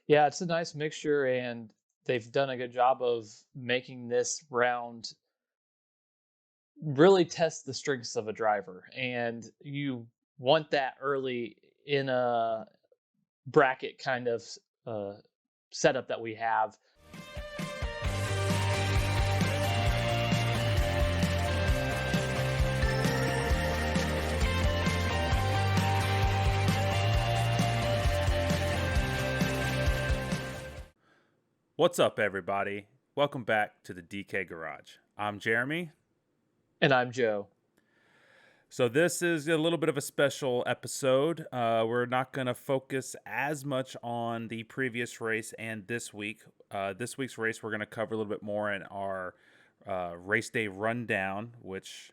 Yeah, it's a nice mixture, and they've done a good job of making this round really test the strengths of a driver. And you want that early in a bracket kind of uh, setup that we have. What's up, everybody? Welcome back to the DK Garage. I'm Jeremy. And I'm Joe. So, this is a little bit of a special episode. We're not going to focus as much on the previous race and this week. This week's race, we're going to cover a little bit more in our race day rundown, which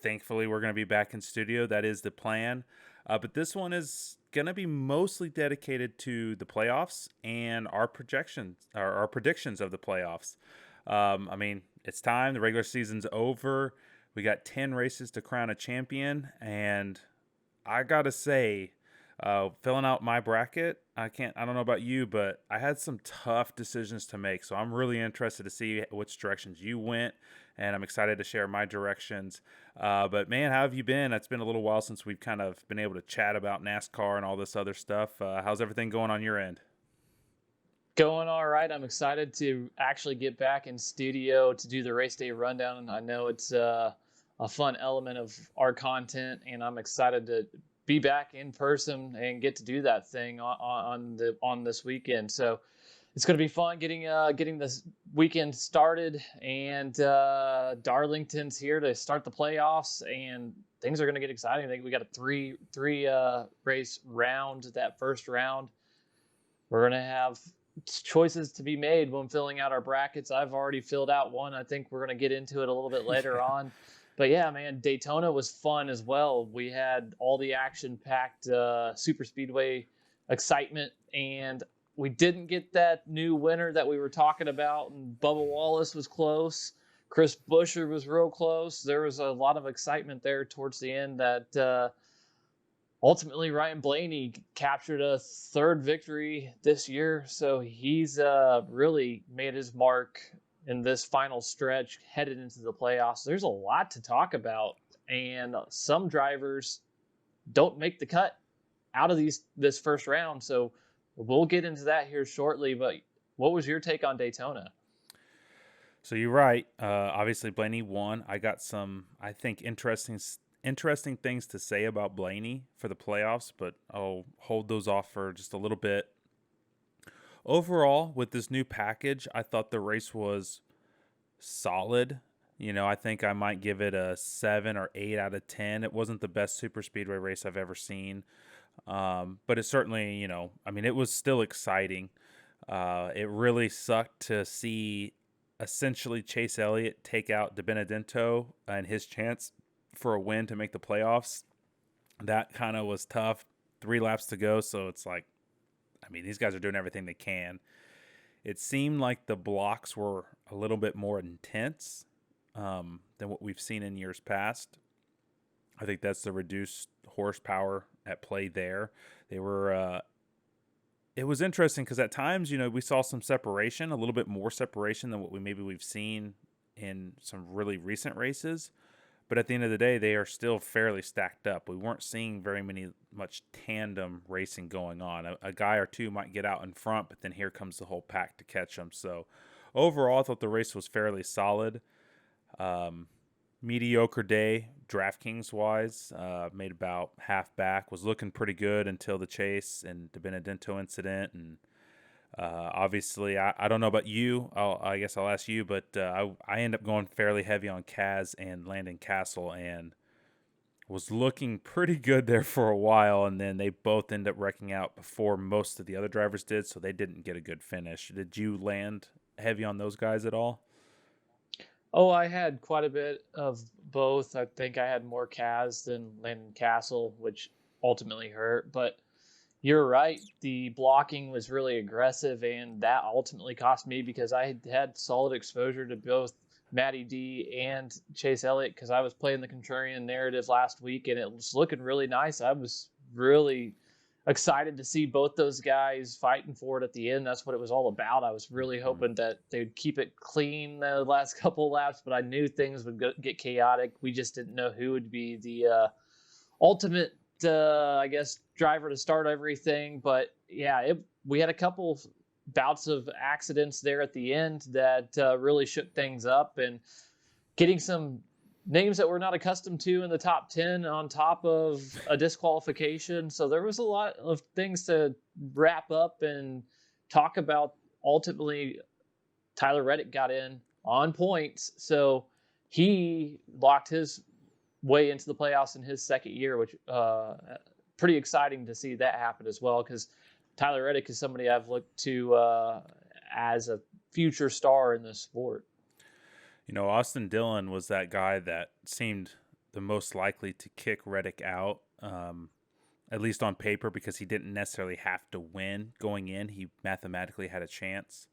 thankfully we're going to be back in studio. That is the plan. But this one is going to be mostly dedicated to the playoffs and our projections, or our predictions of the playoffs. It's time. The regular season's over. We got 10 races to crown a champion, and I gotta say, filling out my bracket, I don't know about you, but I had some tough decisions to make. So I'm really interested to see which directions you went, and I'm excited to share my directions. But man, how have you been? It's been a little while since we've kind of been able to chat about NASCAR and all this other stuff. How's everything going on your end? Going all right. I'm excited to actually get back in studio to do the race day rundown. I know it's a fun element of our content, and I'm excited to be back in person and get to do that thing on this weekend. So it's going to be fun getting this weekend started, and Darlington's here to start the playoffs, and things are going to get exciting. I think we got a three race round. That first round, we're going to have choices to be made when filling out our brackets. I've already filled out one. I think we're going to get into it a little bit later Yeah. on. But yeah, man, Daytona was fun as well. We had all the action-packed super speedway excitement, and we didn't get that new winner that we were talking about. And Bubba Wallace was close. Chris Buescher was real close. There was a lot of excitement there towards the end that ultimately Ryan Blaney captured a third victory this year. So he's really made his mark in this final stretch headed into the playoffs. There's a lot to talk about, and some drivers don't make the cut out of this first round. So we'll get into that here shortly. But what was your take on Daytona? So you're right. Obviously, Blaney won. I got some, I think, interesting things to say about Blaney for the playoffs, but I'll hold those off for just a little bit. Overall, with this new package, I thought the race was solid. I think I might give it a 7 or 8 out of 10. It wasn't the best super speedway race I've ever seen, but it certainly, it was still exciting. It really sucked to see essentially Chase Elliott take out DiBenedetto and his chance for a win to make the playoffs. That kind of was tough. 3 laps to go, so it's like, these guys are doing everything they can. It seemed like the blocks were a little bit more intense than what we've seen in years past. I think that's the reduced horsepower at play there. They were. It was interesting because at times, we saw some separation, a little bit more separation than what we've seen in some really recent races. But at the end of the day, they are still fairly stacked up. We weren't seeing much tandem racing going on. A guy or two might get out in front, but then here comes the whole pack to catch them. So overall, I thought the race was fairly solid. Mediocre day, DraftKings wise. Made about half back. Was looking pretty good until the Chase and the Benedetto incident. And obviously, I don't know about you. I guess I'll ask you, but I end up going fairly heavy on Kaz and Landon Castle, and was looking pretty good there for a while, and then they both end up wrecking out before most of the other drivers did, so they didn't get a good finish. Did you land heavy on those guys at all? Oh, I had quite a bit of both. I think I had more Kaz than Landon Castle, which ultimately hurt. But you're right. The blocking was really aggressive, and that ultimately cost me because I had solid exposure to both Matty D and Chase Elliott because I was playing the contrarian narrative last week, and it was looking really nice. I was really excited to see both those guys fighting for it at the end. That's what it was all about. I was really hoping that they'd keep it clean the last couple of laps, but I knew things would get chaotic. We just didn't know who would be the ultimate, I guess, driver to start everything. But yeah, we had a couple bouts of accidents there at the end that really shook things up, and getting some names that we're not accustomed to in the top 10 on top of a disqualification. So there was a lot of things to wrap up and talk about. Ultimately, Tyler Reddick got in on points, so he locked his way into the playoffs in his second year, which pretty exciting to see that happen as well, because Tyler Reddick is somebody I've looked to as a future star in this sport. You know, Austin Dillon was that guy that seemed the most likely to kick Reddick out, at least on paper, because he didn't necessarily have to win going in. He mathematically had a chance.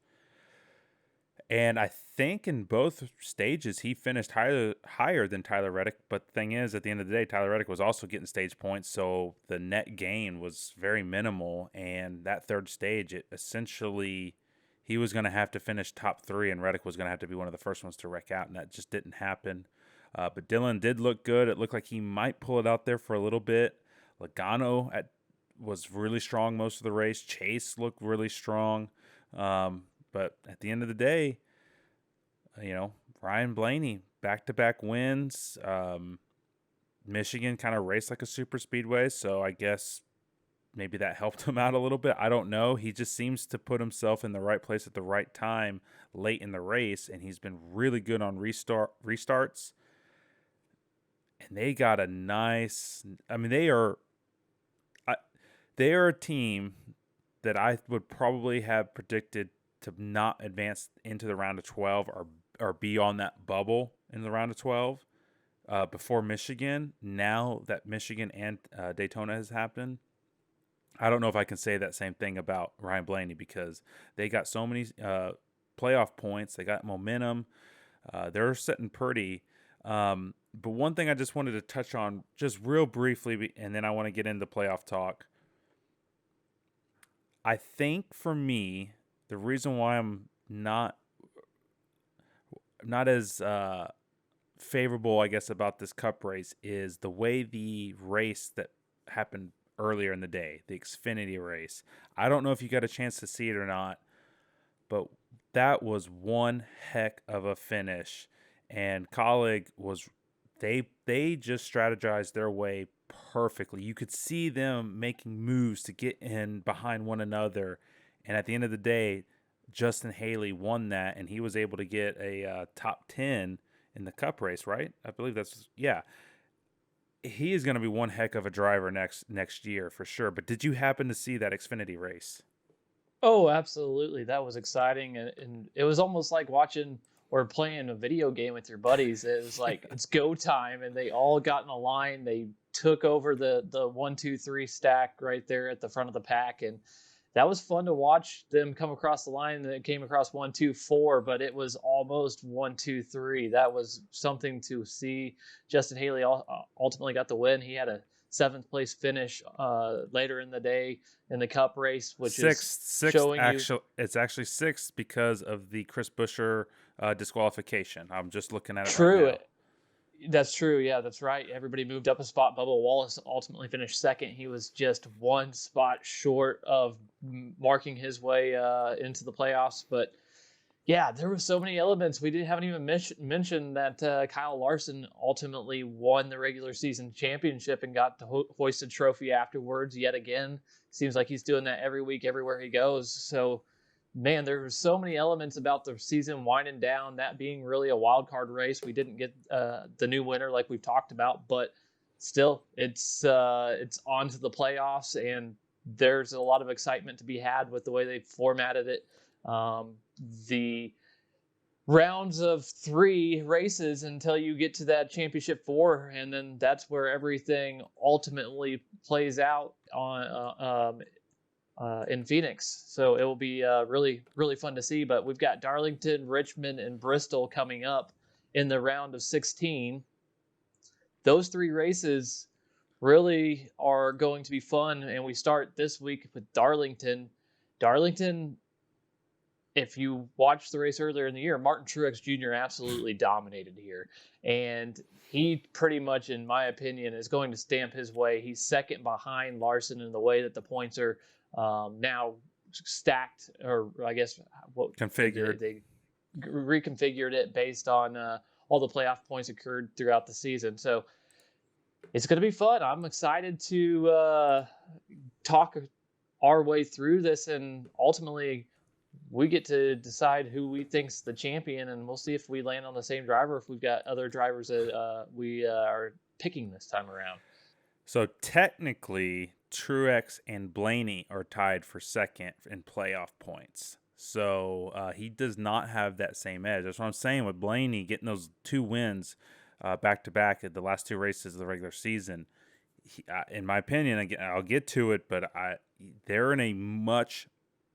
And I think in both stages he finished higher than Tyler Reddick. But the thing is, at the end of the day, Tyler Reddick was also getting stage points, so the net gain was very minimal. And that third stage, it essentially, he was going to have to finish top 3, and Reddick was going to have to be one of the first ones to wreck out, and that just didn't happen. But Dillon did look good. It looked like he might pull it out there for a little bit. Logano was really strong most of the race. Chase looked really strong. But at the end of the day, you know, Ryan Blaney, back-to-back wins. Michigan kind of raced like a super speedway, so I guess maybe that helped him out a little bit. I don't know. He just seems to put himself in the right place at the right time late in the race, and he's been really good on restarts. And they got a nice – I mean, they are a team that I would probably have predicted to not advance into the round of 12 or be on that bubble in the round of 12 before Michigan. Now that Michigan and Daytona has happened, I don't know if I can say that same thing about Ryan Blaney, because they got so many playoff points. They got momentum. They're sitting pretty. But one thing I just wanted to touch on just real briefly, and then I want to get into playoff talk. I think for me, the reason why I'm not as favorable, I guess, about this Cup race is the way the race that happened earlier in the day, the Xfinity race. I don't know if you got a chance to see it or not, but that was one heck of a finish. And Colleague was they just strategized their way perfectly. You could see them making moves to get in behind one another. And at the end of the day, Justin Haley won that, and he was able to get a top 10 in the Cup race, right? I believe that's, yeah. He is going to be one heck of a driver next year for sure. But did you happen to see that Xfinity race? Oh, absolutely. That was exciting. And it was almost like watching or playing a video game with your buddies. It was like, it's go time. And they all got in a line. They took over the 1, 2, 3 stack right there at the front of the pack. And that was fun to watch them come across the line. And it came across 1, 2, 4, but it was almost 1, 2, 3. That was something to see. Justin Haley ultimately got the win. He had a 7th place finish later in the day in the Cup race, which sixth, is showing it's actually 6th because of the Chris Buescher disqualification. I'm just looking at it true. right now. That's true. Yeah, that's right. Everybody moved up a spot. Bubba Wallace ultimately finished 2nd. He was just 1 spot short of marking his way into the playoffs. But yeah, there were so many elements. We haven't even mentioned that Kyle Larson ultimately won the regular season championship and got the hoisted trophy afterwards. Yet again, seems like he's doing that every week, everywhere he goes. So, man, there were so many elements about the season winding down, that being really a wild card race. We didn't get the new winner like we've talked about, but still, it's on to the playoffs, and there's a lot of excitement to be had with the way they formatted it. The rounds of 3 races until you get to that championship 4, and then that's where everything ultimately plays out on in Phoenix. So it will be really, really fun to see. But we've got Darlington, Richmond, and Bristol coming up in the round of 16. Those 3 races really are going to be fun. And we start this week with Darlington. Darlington, if you watched the race earlier in the year, Martin Truex Jr. absolutely dominated here. And he pretty much, in my opinion, is going to stamp his way. He's second behind Larson in the way that the points are now stacked, or I guess what Configured. they reconfigured it based on all the playoff points occurred throughout the season. So it's going to be fun. I'm excited to talk our way through this, and ultimately we get to decide who we think's the champion, and we'll see if we land on the same driver, if we've got other drivers that we are picking this time around. So technically, Truex and Blaney are tied for second in playoff points. So he does not have that same edge. That's what I'm saying with Blaney getting those 2 wins back to back at the last 2 races of the regular season. In my opinion, again, I'll get to it, but they're in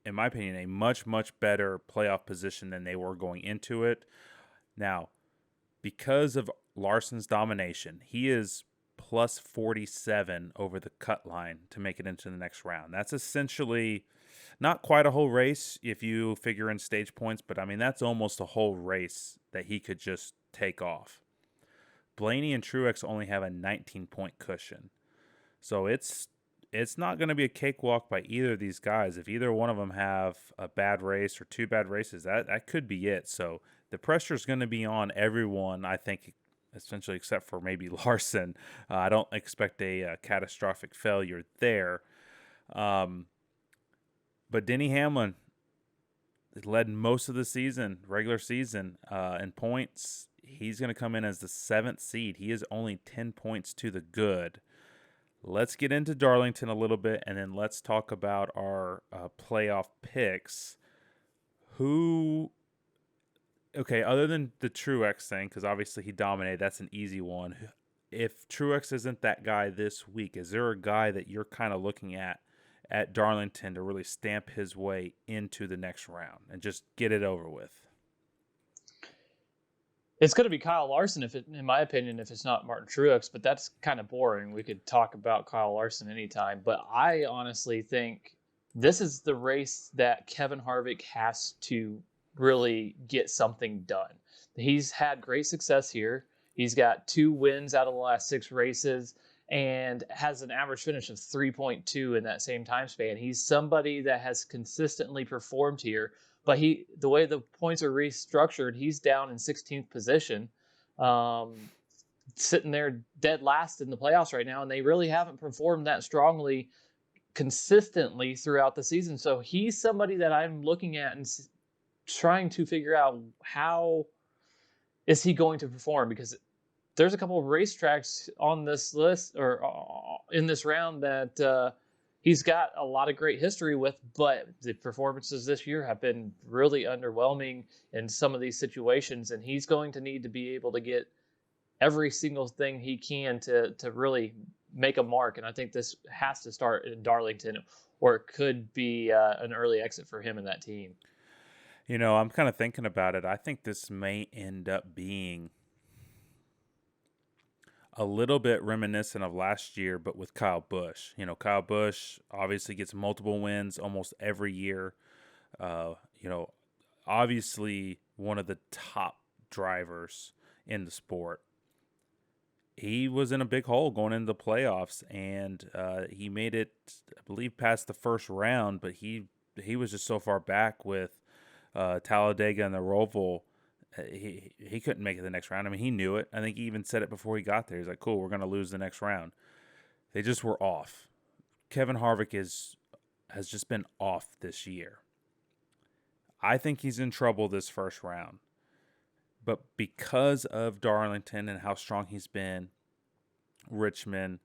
in my opinion, a much better playoff position than they were going into it. Now, because of Larson's domination, he is plus 47 over the cut line to make it into the next round. That's essentially not quite a whole race if you figure in stage points, but I mean, that's almost a whole race that he could just take off. Blaney and Truex only have a 19-point cushion. So it's not going to be a cakewalk by either of these guys. If either one of them have a bad race or 2 bad races, that could be it. So the pressure is going to be on everyone, I think, essentially except for maybe Larson. I don't expect a catastrophic failure there. But Denny Hamlin led most of the season, regular season, in points. He's going to come in as the 7th seed. He is only 10 points to the good. Let's get into Darlington a little bit, and then let's talk about our playoff picks. Other than the Truex thing, because obviously he dominated, that's an easy one. If Truex isn't that guy this week, is there a guy that you're kind of looking at Darlington to really stamp his way into the next round and just get it over with? It's going to be Kyle Larson, in my opinion, if it's not Martin Truex, but that's kind of boring. We could talk about Kyle Larson anytime, but I honestly think this is the race that Kevin Harvick has to really get something done. He's had great success here. He's got 2 wins out of the last 6 races and has an average finish of 3.2 in that same time span. He's somebody that has consistently performed here, but the way the points are restructured, he's down in 16th position, sitting there dead last in the playoffs right now, and they really haven't performed that strongly consistently throughout the season. So he's somebody that I'm looking at and trying to figure out how is he going to perform, because there's a couple of racetracks on this list or in this round that he's got a lot of great history with, but the performances this year have been really underwhelming in some of these situations, and he's going to need to be able to get every single thing he can to really make a mark. And I think this has to start in Darlington, or it could be an early exit for him and that team. You know, I'm kind of thinking about it. I think this may end up being a little bit reminiscent of last year, but with Kyle Busch. You know, Kyle Busch obviously gets multiple wins almost every year. Obviously one of the top drivers in the sport. He was in a big hole going into the playoffs, and he made it, I believe, past the first round, but he was just so far back with Talladega and the Roval. He couldn't make it the next round. I mean, he knew it. I think he even said it before he got there. He's like, cool, we're going to lose the next round. They just were off. Kevin Harvick has just been off this year. I think he's in trouble this first round. But because of Darlington and how strong he's been, Richmond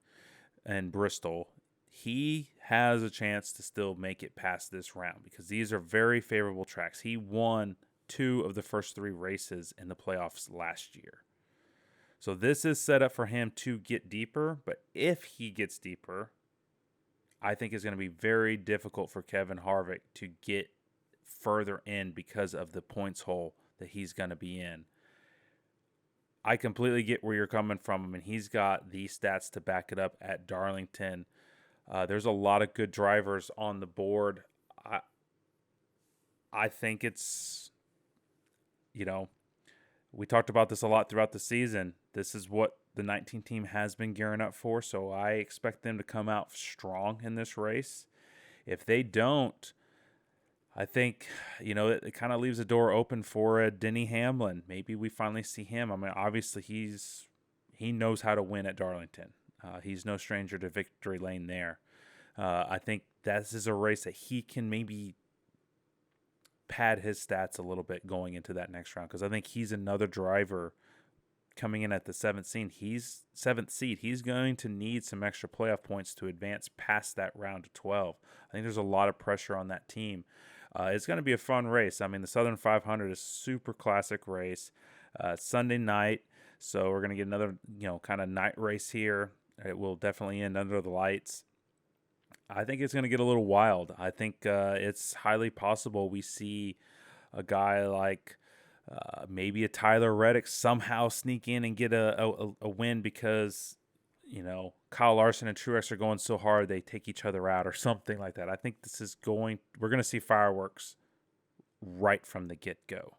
and Bristol, he has a chance to still make it past this round because these are very favorable tracks. He won 2 of the first 3 races in the playoffs last year. So this is set up for him to get deeper, but if he gets deeper, I think it's going to be very difficult for Kevin Harvick to get further in because of the points hole that he's going to be in. I completely get where you're coming from. I mean, he's got the stats to back it up at Darlington. There's a lot of good drivers on the board. I I think it's, you know, we talked about this a lot throughout the season. This is what the 19 team has been gearing up for, so I expect them to come out strong in this race. If they don't, I think, it kind of leaves the door open for a Denny Hamlin. Maybe we finally see him. I mean, obviously he knows how to win at Darlington. He's no stranger to victory lane there. I think this is a race that he can maybe pad his stats a little bit going into that next round, because I think he's another driver coming in at the seventh seed. He's going to need some extra playoff points to advance past that round of 12. I think there's a lot of pressure on that team. It's going to be a fun race. I mean, the Southern 500 is a super classic race. Sunday night, so we're going to get another, kind of night race here. It will definitely end under the lights. I think it's going to get a little wild. I think it's highly possible we see a guy like maybe a Tyler Reddick somehow sneak in and get a win because, Kyle Larson and Truex are going so hard they take each other out or something like that. I think we're going to see fireworks right from the get-go.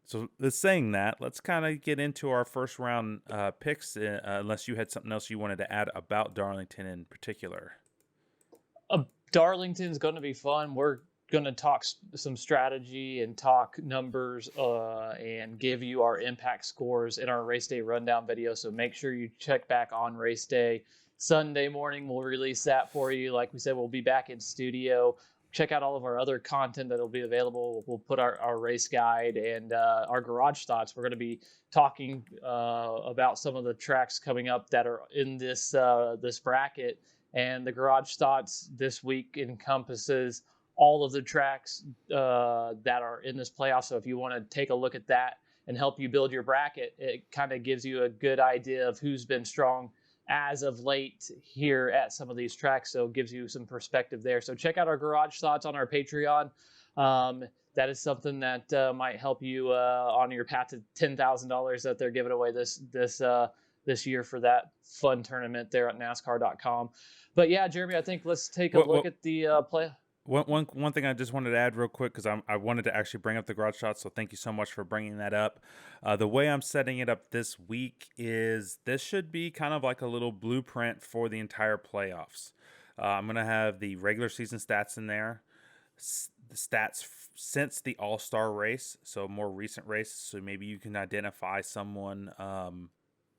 So saying that, let's kind of get into our first round picks, unless you had something else you wanted to add about Darlington in particular. Darlington's going to be fun. We're going to talk some strategy and talk numbers and give you our impact scores in our race day rundown video. So make sure you check back on race day. Sunday morning, we'll release that for you. Like we said, we'll be back in studio. Check out all of our other content that'll be available. We'll put our race guide and our garage thoughts. We're going to be talking about some of the tracks coming up that are in this bracket. And the garage thoughts this week encompasses all of the tracks that are in this playoff. So if you want to take a look at that and help you build your bracket, it kind of gives you a good idea of who's been strong as of late here at some of these tracks. So it gives you some perspective there. So check out our garage thoughts on our Patreon. That is something that might help you on your path to $10,000 that thing giving away this year for that fun tournament there at NASCAR.com. But yeah, Jeremy, I think let's take a look at the play. One thing I just wanted to add real quick, because I wanted to actually bring up the garage shots, so thank you so much for bringing that up. The way I'm setting it up this week is this should be kind of like a little blueprint for the entire playoffs. I'm going to have the regular season stats in there, the stats since the All-Star race, so more recent race, so maybe you can identify someone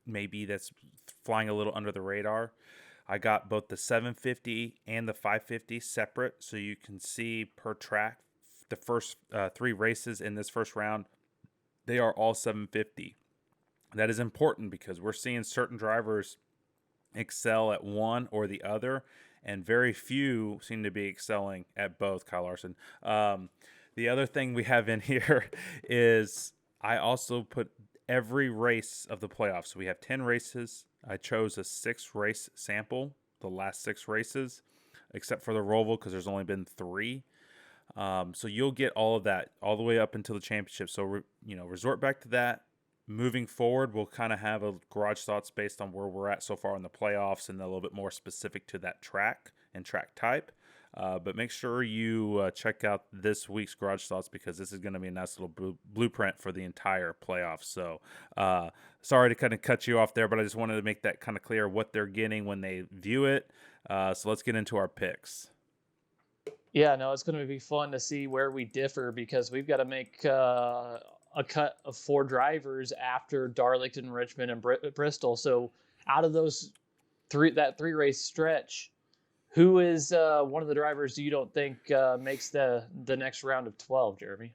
maybe that's flying a little under the radar. I got both the 750 and the 550 separate, so you can see per track the first three races in this first round. They are all 750. That is important because we're seeing certain drivers excel at one or the other, and very few seem to be excelling at both. Kyle Larson. The other thing we have in here is I also put every race of the playoffs. So we have 10 races. I chose a 6-race sample, the last 6 races, except for the Roval because there's only been 3. So you'll get all of that all the way up until the championship. So, resort back to that. Moving forward, we'll kind of have a garage thoughts based on where we're at so far in the playoffs and a little bit more specific to that track and track type. But make sure you check out this week's garage thoughts because this is going to be a nice little blueprint for the entire playoffs. So sorry to kind of cut you off there, but I just wanted to make that kind of clear what they're getting when they view it. So let's get into our picks. Yeah, no, it's going to be fun to see where we differ because we've got to make a cut of 4 drivers after Darlington, Richmond, and Bristol. So out of those 3 race stretch, who is one of the drivers you don't think makes the next round of 12, Jeremy?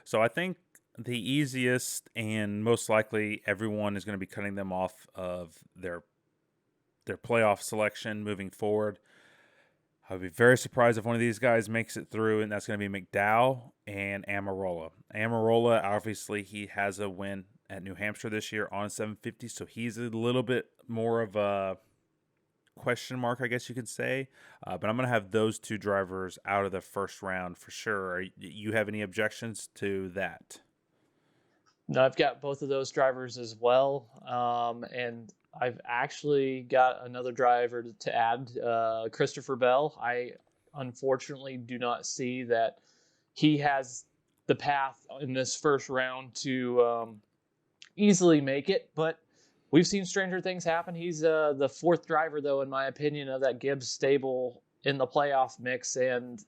So I think the easiest and most likely everyone is going to be cutting them off of their playoff selection moving forward. I would be very surprised if one of these guys makes it through, and that's going to be McDowell and Amarola. Amarola, obviously, he has a win at New Hampshire this year on 750, so he's a little bit more of a question mark, I guess you could say. But I'm going to have those 2 drivers out of the first round for sure. You have any objections to that? No, I've got both of those drivers as well, and I've actually got another driver to add, Christopher Bell. I unfortunately do not see that he has the path in this first round to easily make it, but we've seen stranger things happen. He's the fourth driver, though, in my opinion, of that Gibbs stable in the playoff mix, and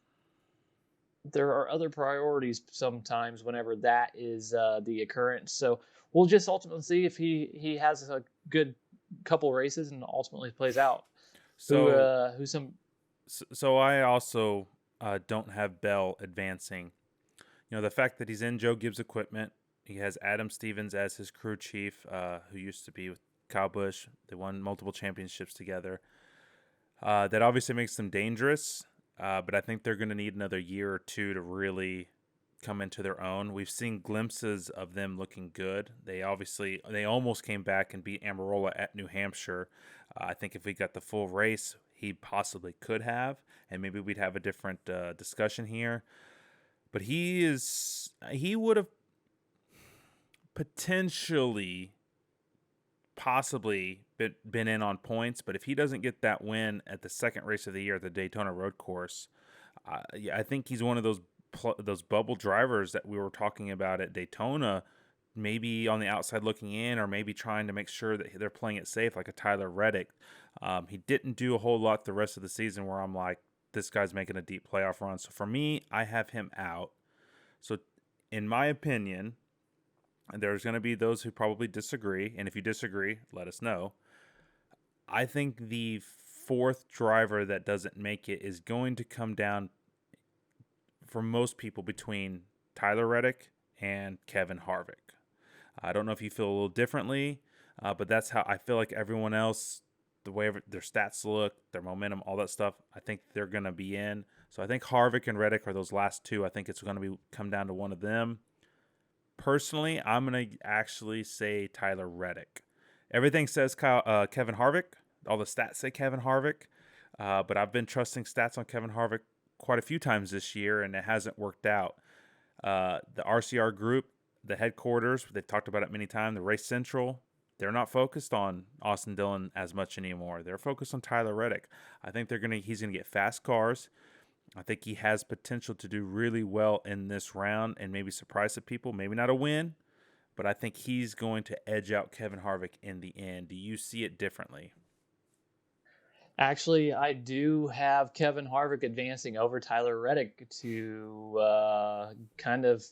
there are other priorities sometimes whenever that is the occurrence. So we'll just ultimately see if he has a good couple races and ultimately plays out. So, Who's some so I also don't have Bell advancing. You know, the fact that he's in Joe Gibbs equipment, he has Adam Stevens as his crew chief, who used to be with Kyle Busch. They won multiple championships together. That obviously makes them dangerous, but I think they're going to need another year or two to really come into their own. We've seen glimpses of them looking good. They almost came back and beat Amarola at New Hampshire. I think if we got the full race, he possibly could have, and maybe we'd have a different discussion here. But he would have potentially, possibly been in on points, but if he doesn't get that win at the second race of the year at the Daytona road course, yeah, I think he's one of those bubble drivers that we were talking about at Daytona, maybe on the outside looking in, or maybe trying to make sure that they're playing it safe, like a Tyler Reddick. He didn't do a whole lot the rest of the season where I'm like, this guy's making a deep playoff run. So for me, I have him out. So in my opinion, and there's going to be those who probably disagree, and if you disagree, let us know. I think the fourth driver that doesn't make it is going to come down for most people between Tyler Reddick and Kevin Harvick. I don't know if you feel a little differently, but that's how I feel like everyone else, the way their stats look, their momentum, all that stuff, I think they're going to be in. So I think Harvick and Reddick are those last two. I think it's going to come down to one of them. Personally, I'm going to actually say Tyler Reddick. Everything says Kevin Harvick. All the stats say Kevin Harvick. But I've been trusting stats on Kevin Harvick quite a few times this year, and it hasn't worked out. The RCR group, the headquarters, they've talked about it many times, the Race Central, they're not focused on Austin Dillon as much anymore. They're focused on Tyler Reddick. I think he's going to get fast cars. I think he has potential to do really well in this round and maybe surprise some people. Maybe not a win, but I think he's going to edge out Kevin Harvick in the end. Do you see it differently? Actually, I do have Kevin Harvick advancing over Tyler Reddick to kind of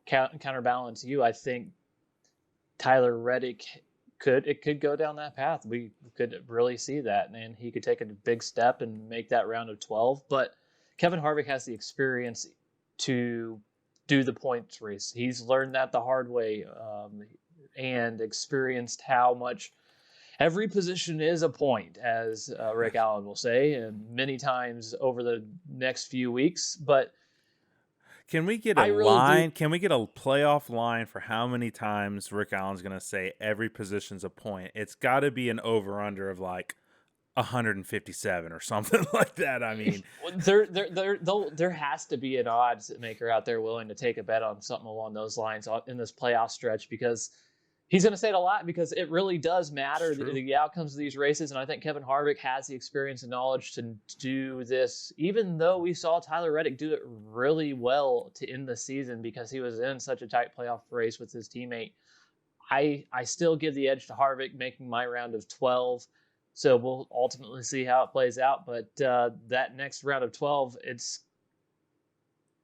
counterbalance you. I think Tyler Reddick could go down that path. We could really see that, and he could take a big step and make that round of 12. But Kevin Harvick has the experience to do the points race. He's learned that the hard way, and experienced how much every position is a point, as Rick Allen will say, and many times over the next few weeks. But can we get a line? Can we get a playoff line for how many times Rick Allen's going to say every position's a point? It's got to be an over-under of like 157 or something like that. I mean, there has to be an odds maker out there willing to take a bet on something along those lines in this playoff stretch, because he's going to say it a lot, because it really does matter the outcomes of these races. And I think Kevin Harvick has the experience and knowledge to do this, even though we saw Tyler Reddick do it really well to end the season because he was in such a tight playoff race with his teammate. I still give the edge to Harvick making my round of 12. So we'll ultimately see how it plays out. But that next round of 12, it's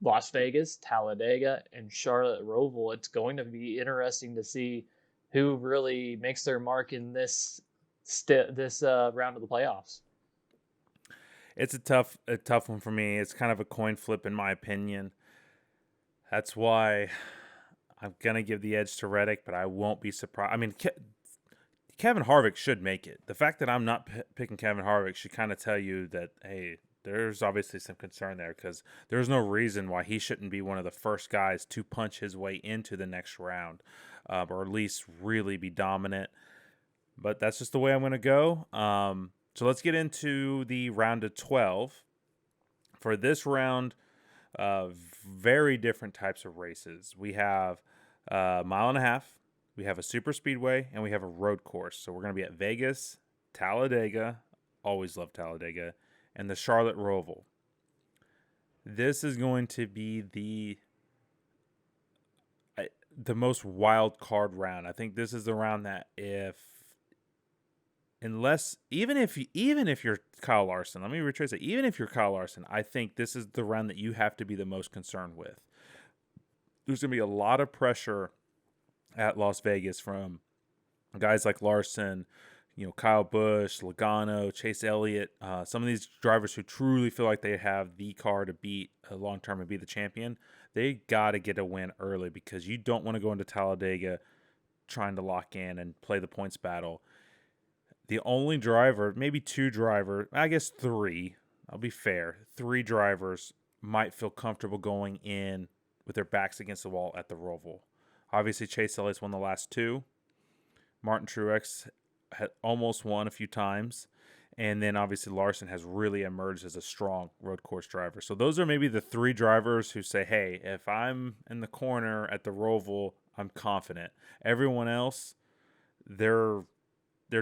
Las Vegas, Talladega, and Charlotte Roval. It's going to be interesting to see who really makes their mark in this round of the playoffs. It's a tough one for me. It's kind of a coin flip in my opinion. That's why I'm going to give the edge to Reddick, but I won't be surprised. I mean, Kevin Harvick should make it. The fact that I'm not picking Kevin Harvick should kind of tell you that, hey, there's obviously some concern there, because there's no reason why he shouldn't be one of the first guys to punch his way into the next round, or at least really be dominant. But that's just the way I'm going to go. So let's get into the round of 12. For this round, very different types of races. We have Mile and a half. We have a super speedway and we have a road course. So we're going to be at Vegas, Talladega. Always love Talladega, and the Charlotte Roval. This is going to be the most wild card round. I think this is the round that even if you're Kyle Larson, let me retrace it. Even if you're Kyle Larson, I think this is the round that you have to be the most concerned with. There's going to be a lot of pressure at Las Vegas from guys like Larson, Kyle Busch, Logano, Chase Elliott, some of these drivers who truly feel like they have the car to beat long term and be the champion. They got to get a win early because you don't want to go into Talladega trying to lock in and play the points battle. The only driver, maybe two drivers, I guess three, I'll be fair, three drivers might feel comfortable going in with their backs against the wall at the Roval. Obviously, Chase Elliott's won the last two. Martin Truex had almost won a few times. And then obviously Larson has really emerged as a strong road course driver. So those are maybe the three drivers who say, hey, if I'm in the corner at the Roval, I'm confident. Everyone else, they're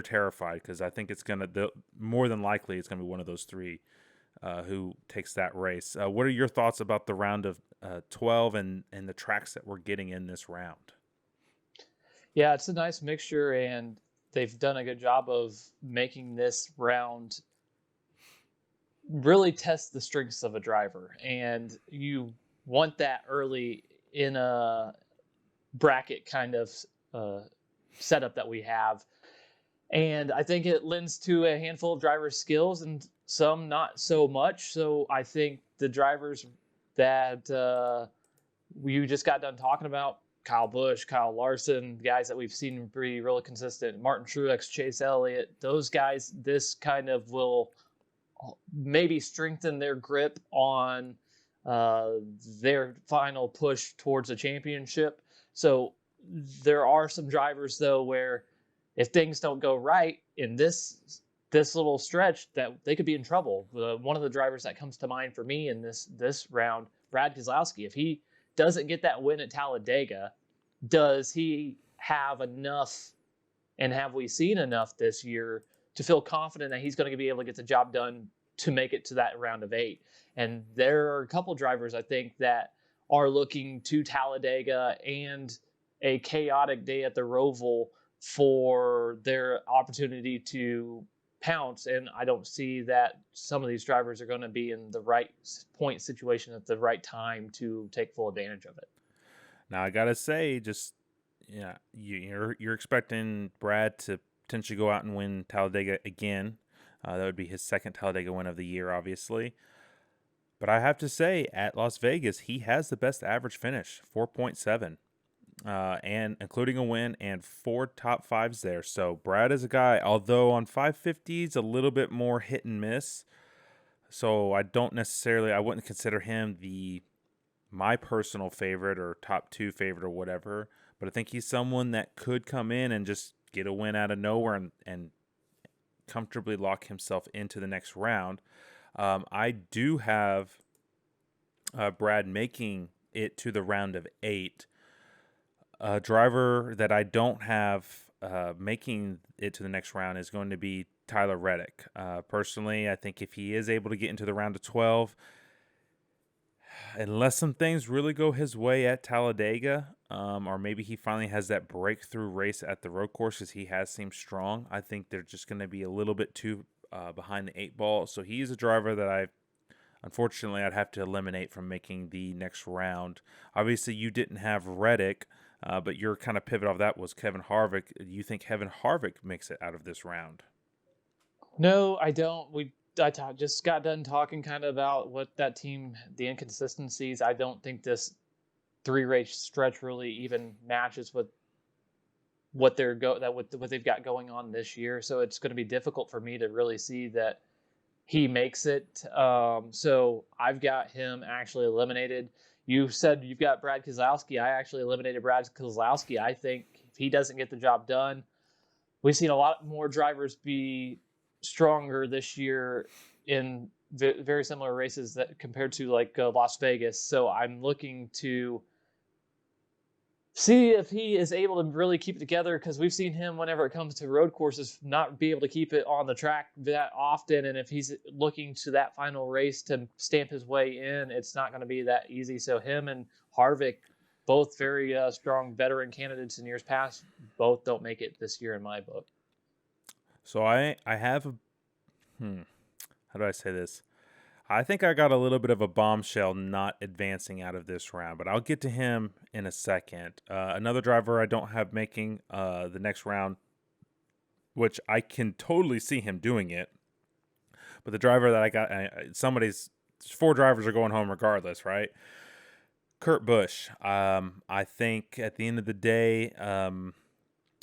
terrified because I think it's going to, more than likely, it's going to be one of those three who takes that race. What are your thoughts about the round of 12 and the tracks that we're getting in this round? Yeah, it's a nice mixture, and they've done a good job of making this round really test the strengths of a driver. And you want that early in a bracket kind of setup that we have. And I think it lends to a handful of drivers' skills and some not so much. So I think the drivers that you just got done talking about, Kyle Busch, Kyle Larson, guys that we've seen be really consistent, Martin Truex, Chase Elliott, those guys, this kind of will maybe strengthen their grip on their final push towards a championship. So there are some drivers, though, where if things don't go right in this little stretch, that they could be in trouble. One of the drivers that comes to mind for me in this round, Brad Keselowski, if he doesn't get that win at Talladega, does he have enough, and have we seen enough this year to feel confident that he's going to be able to get the job done to make it to that round of 8? And there are a couple drivers, I think, that are looking to Talladega and a chaotic day at the Roval for their opportunity to pounce. And I don't see that some of these drivers are going to be in the right point situation at the right time to take full advantage of it. Now I gotta say, you're expecting Brad to potentially go out and win Talladega again. That would be his second Talladega win of the year, obviously. But I have to say, at Las Vegas, he has the best average finish, 4.7. And including a win and 4 top 5s there. So Brad is a guy, although on 550s, a little bit more hit and miss. So I wouldn't consider him my personal favorite or top 2 favorite or whatever. But I think he's someone that could come in and just get a win out of nowhere and comfortably lock himself into the next round. I do have Brad making it to the round of 8. A driver that I don't have making it to the next round is going to be Tyler Reddick. Personally, I think if he is able to get into the round of 12, unless some things really go his way at Talladega, or maybe he finally has that breakthrough race at the road course because he has seemed strong, I think they're just going to be a little bit too behind the 8 ball. So he's a driver that unfortunately, I'd have to eliminate from making the next round. Obviously, you didn't have Reddick. But your kind of pivot off that was Kevin Harvick. Do you think Kevin Harvick makes it out of this round? No, I don't. I just got done talking kind of about what that team, the inconsistencies. I don't think this 3-race stretch really even matches with what what they've got going on this year. So it's going to be difficult for me to really see that he makes it. So I've got him actually eliminated. You said you've got Brad Keselowski. I actually eliminated Brad Keselowski. I think if he doesn't get the job done, we've seen a lot more drivers be stronger this year in very similar races that compared to like Las Vegas. So I'm looking to see if he is able to really keep it together, because we've seen him whenever it comes to road courses not be able to keep it on the track that often, and if he's looking to that final race to stamp his way in, it's not going to be that easy. So him and Harvick, both very strong veteran candidates in years past, both don't make it this year in my book. So I have a how do I say this? I think I got a little bit of a bombshell not advancing out of this round, but I'll get to him in a second. Another driver I don't have making the next round, which I can totally see him doing it. But the driver that I got, four drivers are going home regardless, right? Kurt Busch. I think at the end of the day,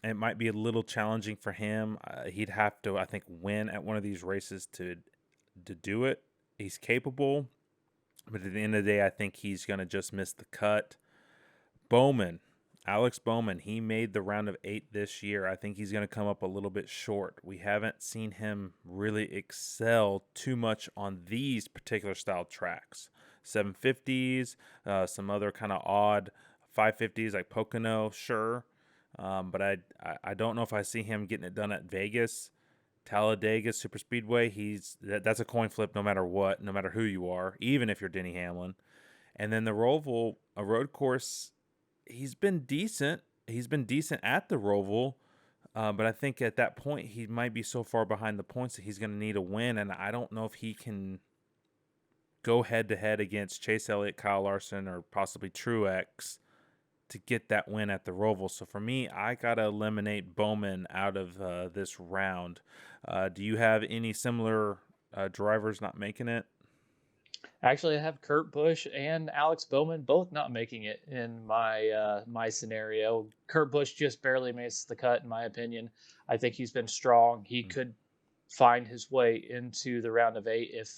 it might be a little challenging for him. He'd have to, I think, win at one of these races to do it. He's capable, but at the end of the day, I think he's going to just miss the cut. Alex Bowman, he made the round of 8 this year. I think he's going to come up a little bit short. We haven't seen him really excel too much on these particular style tracks. 750s, some other kind of odd 550s like Pocono, sure. But I don't know if I see him getting it done at Vegas. Talladega Superspeedway, that's a coin flip no matter what, no matter who you are, even if you're Denny Hamlin. And then the Roval, a road course, he's been decent. He's been decent at the Roval, but I think at that point he might be so far behind the points that he's going to need a win, and I don't know if he can go head-to-head against Chase Elliott, Kyle Larson, or possibly Truex to get that win at the Roval. So for me, I got to eliminate Bowman out of this round. Do you have any similar drivers not making it? Actually, I have Kurt Busch and Alex Bowman both not making it in my scenario. Kurt Busch just barely makes the cut, in my opinion. I think he's been strong. He could find his way into the round of 8 if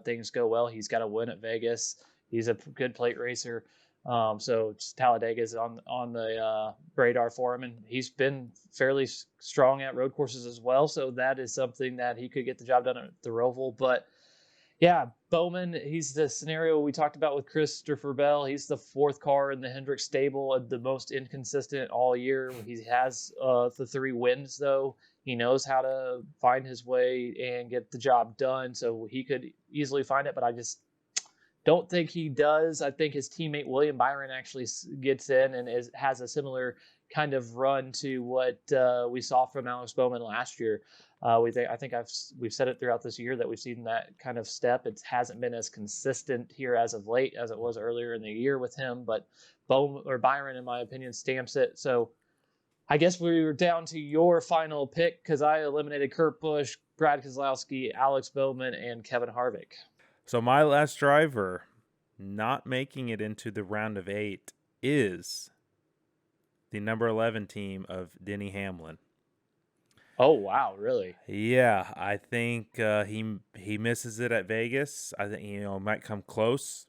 things go well. He's got to win at Vegas. He's a good plate racer. So Talladega is on the radar for him, and he's been fairly strong at road courses as well. So that is something that he could get the job done at the Roval. But yeah, Bowman, he's the scenario we talked about with Christopher Bell. He's the 4th car in the Hendrick stable, and the most inconsistent all year. He has the 3 wins, though. He knows how to find his way and get the job done, so he could easily find it, but I just don't think he does. I think his teammate William Byron actually gets in and has a similar kind of run to what we saw from Alex Bowman last year. We've said it throughout this year that we've seen that kind of step. It hasn't been as consistent here as of late as it was earlier in the year with him, but Byron, in my opinion, stamps it. So I guess we were down to your final pick, because I eliminated Kurt Busch, Brad Keselowski, Alex Bowman, and Kevin Harvick. So my last driver not making it into the round of 8 is the number 11 team of Denny Hamlin. Oh, wow, really? Yeah, I think he misses it at Vegas. I think might come close.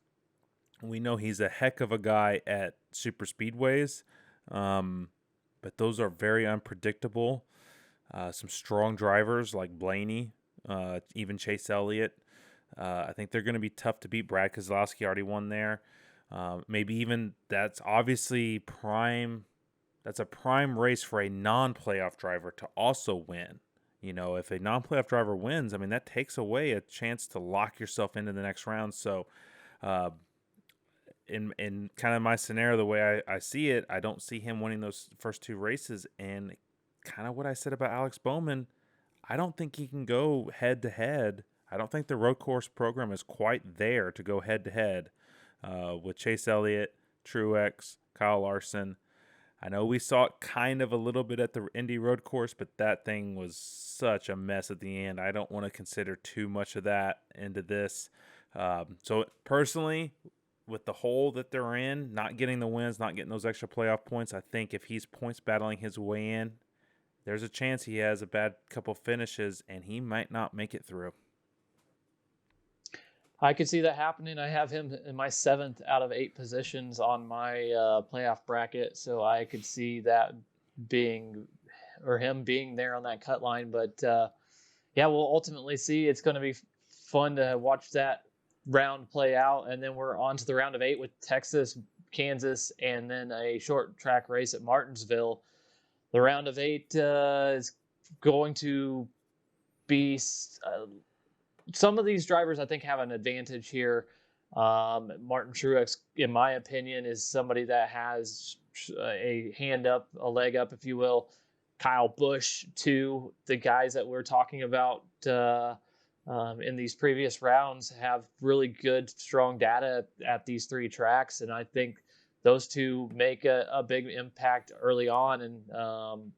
We know he's a heck of a guy at super speedways, but those are very unpredictable. Some strong drivers like Blaney, even Chase Elliott. I think they're going to be tough to beat. Brad Keselowski already won there. Maybe even that's obviously prime. That's a prime race for a non-playoff driver to also win. If a non-playoff driver wins, I mean, that takes away a chance to lock yourself into the next round. So, in kind of my scenario, the way I see it, I don't see him winning those first 2 races. And kind of what I said about Alex Bowman, I don't think he can go head-to-head. I don't think the road course program is quite there to go head-to-head with Chase Elliott, Truex, Kyle Larson. I know we saw it kind of a little bit at the Indy road course, but that thing was such a mess at the end. I don't want to consider too much of that into this. So personally, with the hole that they're in, not getting the wins, not getting those extra playoff points, I think if he's points battling his way in, there's a chance he has a bad couple finishes and he might not make it through. I could see that happening. I have him in my 7th out of 8 positions on my playoff bracket, so I could see that him being there on that cut line. But yeah, we'll ultimately see. It's going to be fun to watch that round play out, and then we're on to the round of 8 with Texas Kansas, and then a short track race at Martinsville. The round of 8 is going to be some of these drivers, I think, have an advantage here. Martin Truex, in my opinion, is somebody that has a hand up, a leg up, if you will. Kyle Busch, too. The guys that we're talking about in these previous rounds have really good, strong data at these 3 tracks, and I think those two make a big impact early on, and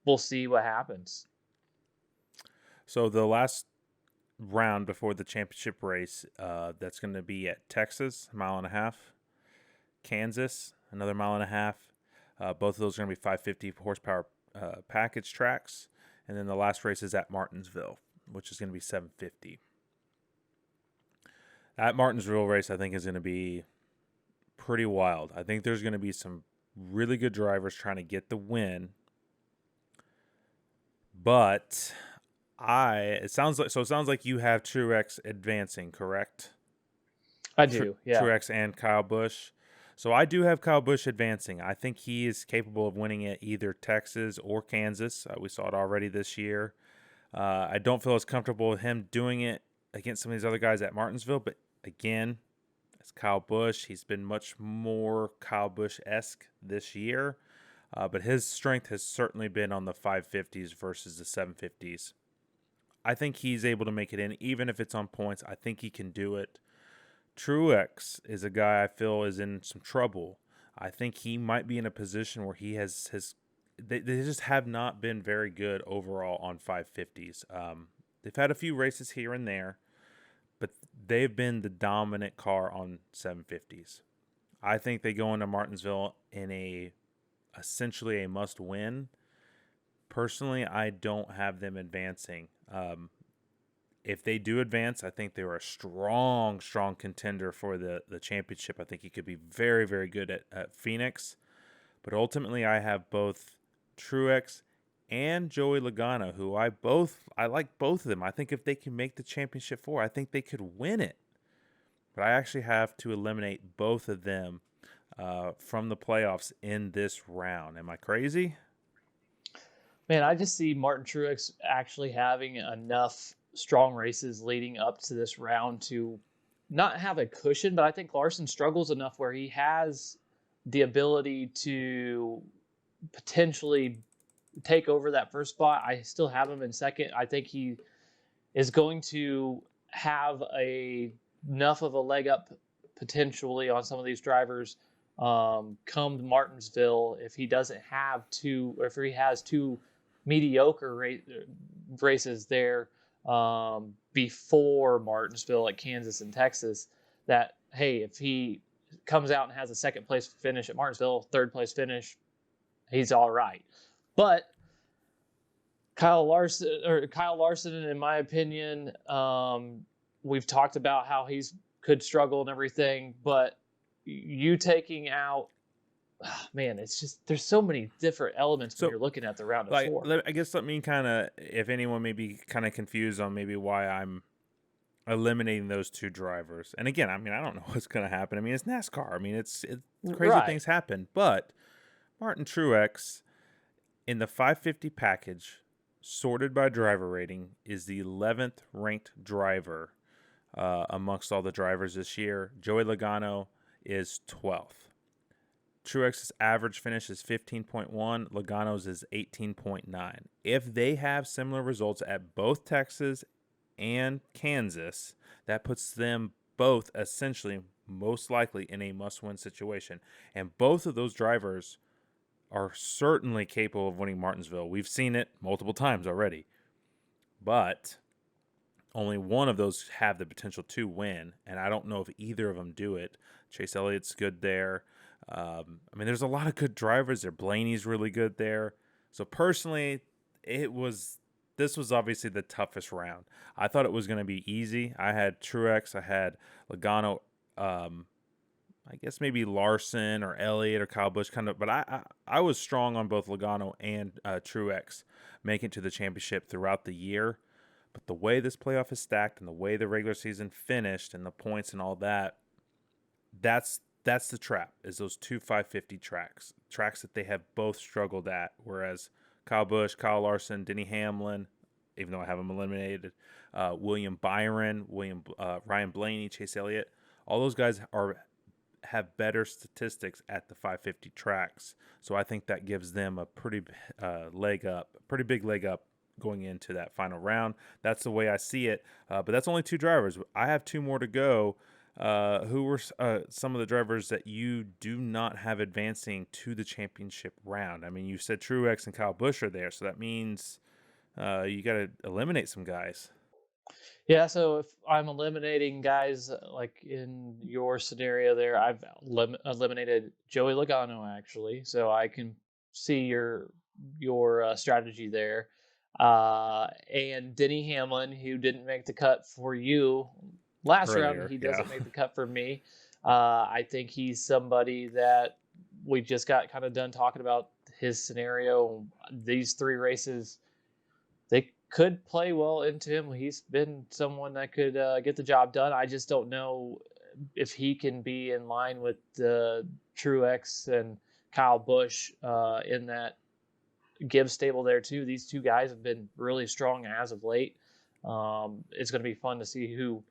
we'll see what happens. So the last round before the championship race, that's going to be at Texas, 1.5 miles. Kansas, another 1.5 miles. Both of those are going to be 550 horsepower package tracks. And then the last race is at Martinsville, which is going to be 750. That Martinsville race, I think, is going to be pretty wild. I think there's going to be some really good drivers trying to get the win. But it sounds like you have Truex advancing, correct? I do, yeah. Truex and Kyle Busch. So I do have Kyle Busch advancing. I think he is capable of winning at either Texas or Kansas. We saw it already this year. I don't feel as comfortable with him doing it against some of these other guys at Martinsville. But again, it's Kyle Busch. He's been much more Kyle Busch-esque this year. But his strength has certainly been on the 550s versus the 750s. I think he's able to make it in, even if it's on points. I think he can do it. Truex is a guy I feel is in some trouble. I think he might be in a position where he has they just have not been very good overall on 550s. They've had a few races here and there, but they've been the dominant car on 750s. I think they go into Martinsville in essentially a must-win. Personally, I don't have them advancing. If they do advance, I think they were a strong contender for the championship. I think he could be very, very good at Phoenix. But ultimately, I have both Truex and Joey Logano, who I like both of them. I think if they can make the championship 4, I think they could win it. But I actually have to eliminate both of them from the playoffs in this round. Am I crazy? Man, I just see Martin Truex actually having enough strong races leading up to this round to not have a cushion, but I think Larson struggles enough where he has the ability to potentially take over that first spot. I still have him in second. I think he is going to have enough of a leg up potentially on some of these drivers come Martinsville if he doesn't have two, or if he has two mediocre races there before Martinsville, like Kansas and Texas, that, hey, if he comes out and has a second place finish at Martinsville, third place finish, he's all right. But Kyle Larson, in my opinion, we've talked about how he's could struggle and everything, but you taking out, man, it's just there's so many different elements when you're looking at the round of 4. I guess let me kind of, if anyone may be kind of confused on maybe why I'm eliminating those two drivers. And again, I mean, I don't know what's going to happen. I mean, it's NASCAR. I mean, it's crazy things happen. But Martin Truex in the 550 package, sorted by driver rating, is the 11th ranked driver amongst all the drivers this year. Joey Logano is 12th. Truex's average finish is 15.1. Logano's is 18.9. If they have similar results at both Texas and Kansas, that puts them both essentially most likely in a must-win situation. And both of those drivers are certainly capable of winning Martinsville. We've seen it multiple times already. But only one of those have the potential to win, and I don't know if either of them do it. Chase Elliott's good there. I mean, there's a lot of good drivers there. Blaney's really good there. So personally, this was obviously the toughest round. I thought it was going to be easy. I had Truex, I had Logano, I guess maybe Larson or Elliott or Kyle Busch kind of, but I was strong on both Logano and Truex making it to the championship throughout the year. But the way this playoff is stacked and the way the regular season finished and the points and all that, that's that's the trap, is those two 550 tracks that they have both struggled at. Whereas Kyle Busch, Kyle Larson, Denny Hamlin, even though I have them eliminated, William Byron, Ryan Blaney, Chase Elliott, all those guys have better statistics at the 550 tracks. So I think that gives them a pretty big leg up going into that final round. That's the way I see it. But that's only two drivers. I have two more to go. Who were some of the drivers that you do not have advancing to the championship round? I mean, you said Truex and Kyle Busch are there, so that means you got to eliminate some guys. Yeah, so if I'm eliminating guys like in your scenario there, I've eliminated Joey Logano actually, so I can see your strategy there. And Denny Hamlin, who didn't make the cut for you last round, Earlier, he yeah. doesn't make the cut for me. I think he's somebody that we just got kind of done talking about his scenario. These three races, they could play well into him. He's been someone that could get the job done. I just don't know if he can be in line with Truex and Kyle Busch in that Gibbs stable there too. These two guys have been really strong as of late. It's going to be fun to see who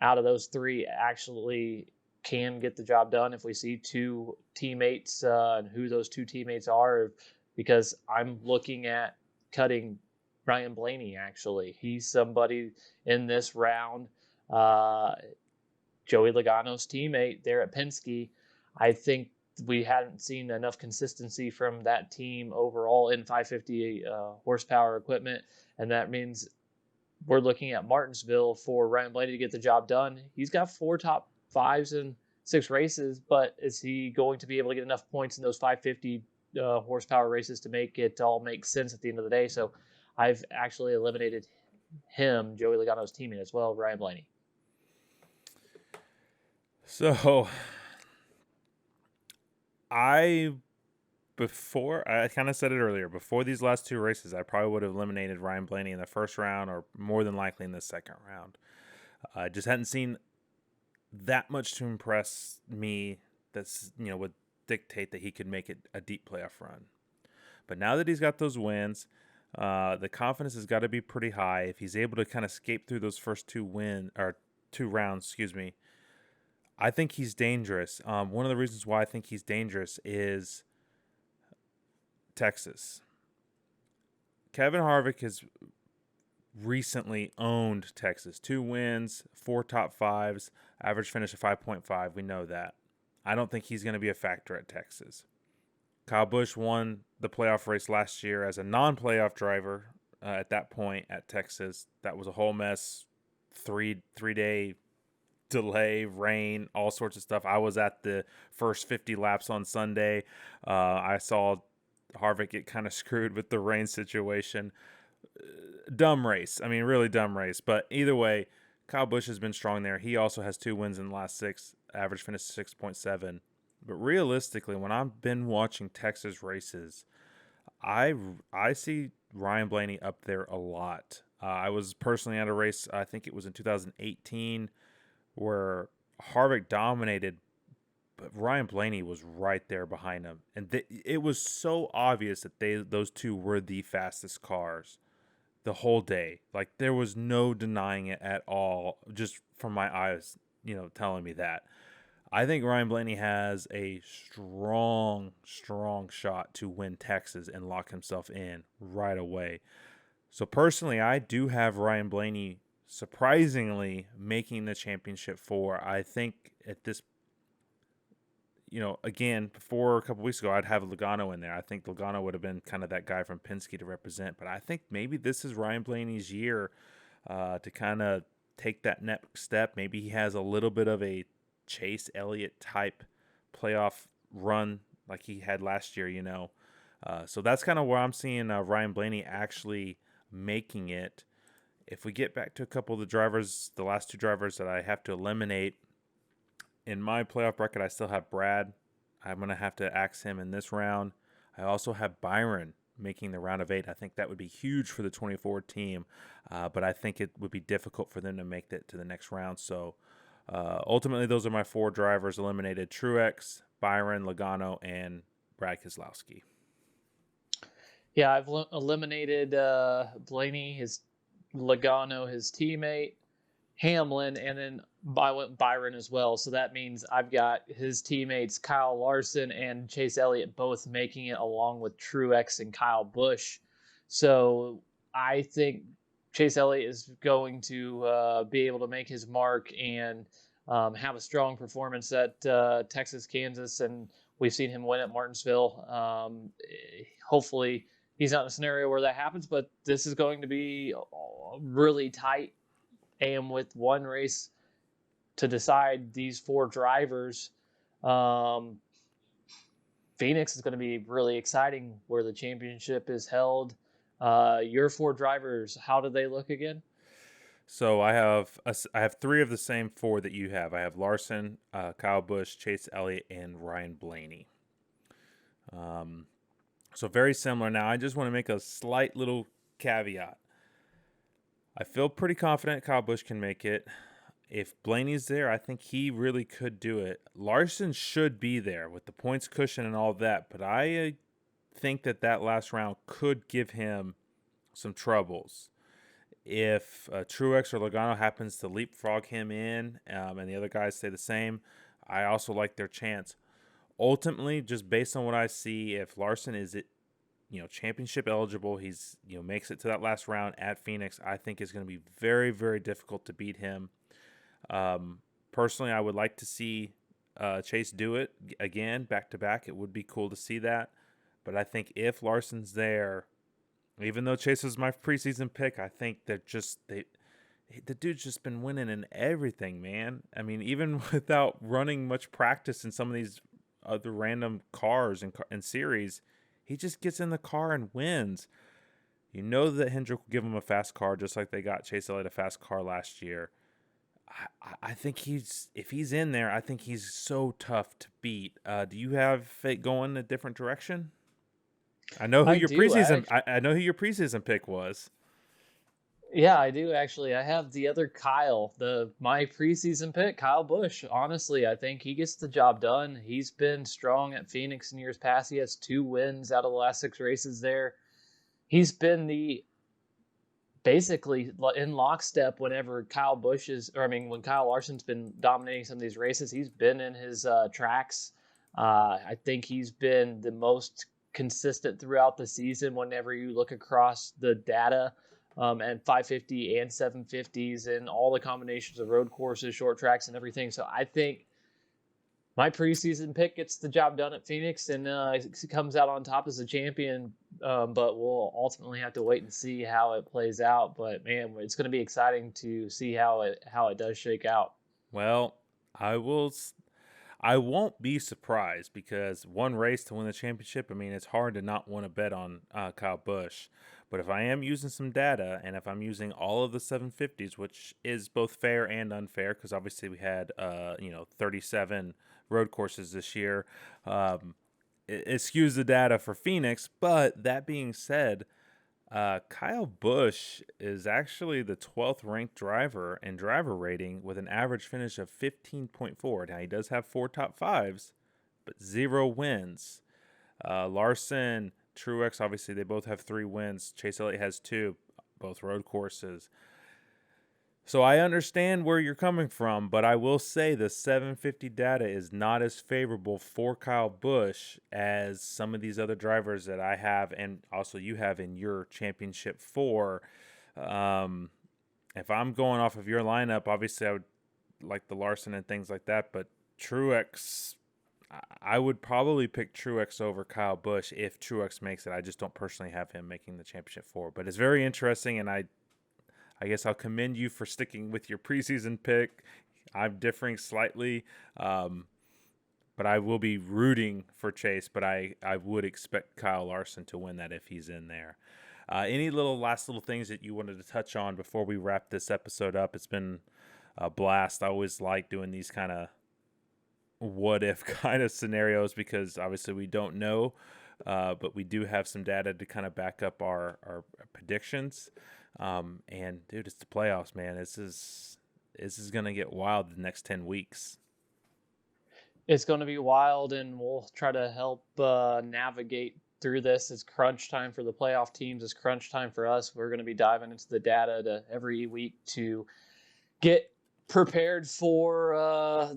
out of those three actually can get the job done. If we see two teammates and who those two teammates are, because I'm looking at cutting Ryan Blaney, actually. He's somebody in this round. Joey Logano's teammate there at Penske. I think we hadn't seen enough consistency from that team overall in 550 horsepower equipment. And that means we're looking at Martinsville for Ryan Blaney to get the job done. He's got 4 top 5s in 6 races, but is he going to be able to get enough points in those 550 horsepower races to make it all make sense at the end of the day? So I've actually eliminated him, Joey Logano's teammate as well, Ryan Blaney. So I kind of said it earlier, before these last 2 races, I probably would have eliminated Ryan Blaney in the first round or more than likely in the second round. I just hadn't seen that much to impress me that's, would dictate that he could make it a deep playoff run. But now that he's got those wins, the confidence has got to be pretty high. If he's able to kind of skate through those first 2 rounds, I think he's dangerous. One of the reasons why I think he's dangerous is Texas. Kevin Harvick has recently owned Texas. 2 wins, 4 top 5s, average finish of 5.5. We know that. I don't think he's going to be a factor at Texas. Kyle Busch won the playoff race last year as a non-playoff driver at that point at Texas. That was a whole mess. Three-day delay, rain, all sorts of stuff. I was at the first 50 laps on Sunday. I saw Harvick get kind of screwed with the rain situation. Dumb race. I mean, really dumb race. But either way, Kyle Busch has been strong there. He also has 2 wins in the last 6, average finish 6.7. But realistically, when I've been watching Texas races, I see Ryan Blaney up there a lot. I was personally at a race, I think it was in 2018, where Harvick dominated, but Ryan Blaney was right there behind him. And it was so obvious that those two were the fastest cars the whole day. Like, there was no denying it at all, just from my eyes, telling me that. I think Ryan Blaney has a strong shot to win Texas and lock himself in right away. So personally, I do have Ryan Blaney surprisingly making the championship 4. I think at this, again, before a couple weeks ago, I'd have Logano in there. I think Logano would have been kind of that guy from Penske to represent. But I think maybe this is Ryan Blaney's year to kind of take that next step. Maybe he has a little bit of a Chase Elliott type playoff run like he had last year, So that's kind of where I'm seeing Ryan Blaney actually making it. If we get back to a couple of the last 2 drivers that I have to eliminate, in my playoff bracket, I still have Brad. I'm going to have to axe him in this round. I also have Byron making the round of 8. I think that would be huge for the 24 team, but I think it would be difficult for them to make that to the next round. So Ultimately, those are my 4 drivers eliminated: Truex, Byron, Logano, and Brad Keselowski. Yeah, I've eliminated Blaney, his Logano, his teammate, Hamlin, and then I went Byron as well. So that means I've got his teammates Kyle Larson and Chase Elliott both making it, along with Truex and Kyle Busch. So I think Chase Elliott is going to be able to make his mark and have a strong performance at Texas, Kansas, and we've seen him win at Martinsville. Hopefully, he's not in a scenario where that happens, but this is going to be really tight. And with one race to decide these 4 drivers, Phoenix is going to be really exciting where the championship is held. Your 4 drivers, how do they look again? So I have 3 of the same 4 that you have. I have Larson, Kyle Busch, Chase Elliott, and Ryan Blaney. So very similar. Now I just want to make a slight little caveat. I feel pretty confident Kyle Busch can make it. If Blaney's there, I think he really could do it. Larson should be there with the points cushion and all that, but I think that last round could give him some troubles. If Truex or Logano happens to leapfrog him in, and the other guys stay the same, I also like their chance. Ultimately, just based on what I see, if Larson is championship eligible, he's makes it to that last round at Phoenix, I think it's going to be very, very difficult to beat him. Personally, I would like to see Chase do it again, back to back. It would be cool to see that. But I think if Larson's there, even though Chase was my preseason pick, I think the dude's just been winning in everything, man. I mean, even without running much practice in some of these other random cars and series, he just gets in the car and wins. You know that Hendrick will give him a fast car, just like they got Chase Elliott a fast car last year. I think if he's in there, I think he's so tough to beat. Do you have it going a different direction? I know who I your do. preseason. I know who your preseason pick was. Yeah, I do actually. I have the other Kyle, my preseason pick, Kyle Busch. Honestly, I think he gets the job done. He's been strong at Phoenix in years past. He has 2 wins out of the last 6 races there. He's been basically in lockstep whenever when Kyle Larson's been dominating some of these races, he's been in his tracks. I think he's been the most consistent throughout the season whenever you look across the data, and 550 and 750s and all the combinations of road courses, short tracks, and everything. So I think my preseason pick gets the job done at Phoenix and comes out on top as a champion. But we'll ultimately have to wait and see how it plays out. But man, it's going to be exciting to see how it does shake out. Well, I won't be surprised because one race to win the championship. I mean, it's hard to not want to bet on Kyle Busch. But if I am using some data, and if I'm using all of the 750s, which is both fair and unfair, because obviously we had 37 road courses this year, it skews the data for Phoenix. But that being said, Kyle Busch is actually the 12th ranked driver in driver rating with an average finish of 15.4. Now, he does have 4 top 5s, but 0 wins. Larson, Truex, obviously, they both have 3 wins. Chase Elliott has 2, both road courses. So I understand where you're coming from, but I will say the 750 data is not as favorable for Kyle Busch as some of these other drivers that I have and also you have in your championship 4. If I'm going off of your lineup, obviously I would like the Larson and things like that, but Truex, I would probably pick Truex over Kyle Busch if Truex makes it. I just don't personally have him making the championship 4, but it's very interesting, and I guess I'll commend you for sticking with your preseason pick. I'm differing slightly, but I will be rooting for Chase, but I would expect Kyle Larson to win that if he's in there. Any last little things that you wanted to touch on before we wrap this episode up? It's been a blast. I always like doing these kind of what-if kind of scenarios because obviously we don't know, but we do have some data to kind of back up our predictions. And dude, it's the playoffs, man. this is going to get wild the next 10 weeks. It's going to be wild, and we'll try to help navigate through this. It's crunch time for the playoff teams. It's crunch time for us. We're going to be diving into the data every week to get prepared for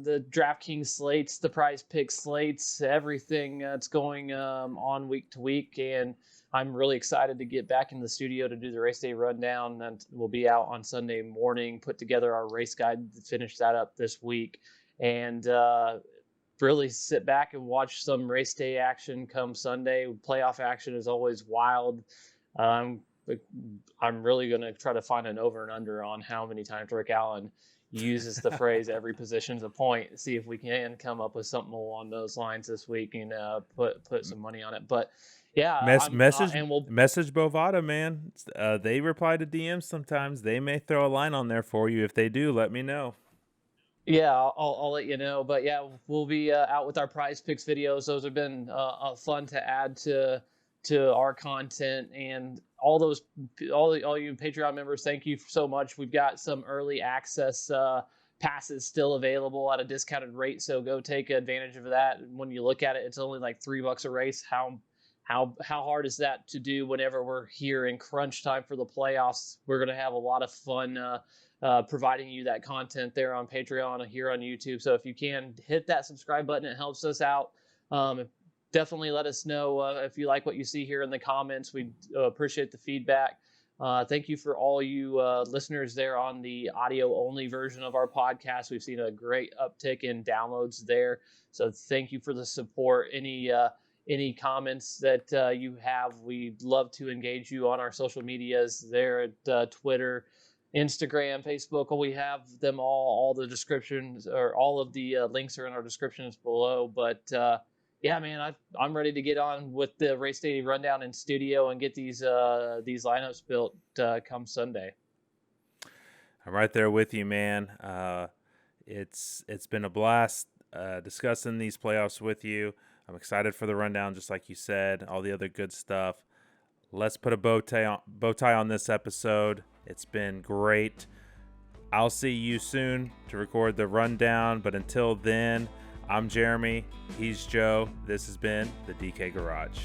the DraftKings slates, the Prize Pick slates, everything that's going on week to week. And I'm really excited to get back in the studio to do the race day rundown. And we'll be out on Sunday morning, put together our race guide to finish that up this week. And really sit back and watch some race day action come Sunday. Playoff action is always wild. I'm really going to try to find an over and under on how many times Rick Allen uses the phrase "every position's a point." See if we can come up with something along those lines this week and put some money on it. But yeah, message Bovada, man. They reply to DMs sometimes. They may throw a line on there for you. If they do, let me know. Yeah, I'll let you know. But yeah, we'll be out with our Prize Picks videos. Those have been fun to add to our content, and all you Patreon members, thank you so much. We've got some early access passes still available at a discounted rate, so go take advantage of that. When you look at it, it's only like $3 a race. How hard is that to do whenever we're here in crunch time for the playoffs? We're going to have a lot of fun providing you that content there on Patreon and here on YouTube. So if you can hit that subscribe button, it helps us out. Definitely let us know if you like what you see here in the comments. We appreciate the feedback. Thank you for all you listeners there on the audio only version of our podcast. We've seen a great uptick in downloads there. So thank you for the support. Any comments that you have, we'd love to engage you on our social medias there at Twitter, Instagram, Facebook. We have them all the descriptions, or all of the links are in our descriptions below. But yeah, man, I'm ready to get on with the race day rundown in studio and get these lineups built come Sunday. I'm right there with you, man. It's been a blast discussing these playoffs with you. I'm excited for the rundown, just like you said, all the other good stuff. Let's put a bow tie on this episode. It's been great. I'll see you soon to record the rundown, but until then, I'm Jeremy. He's Joe. This has been the DK Garage.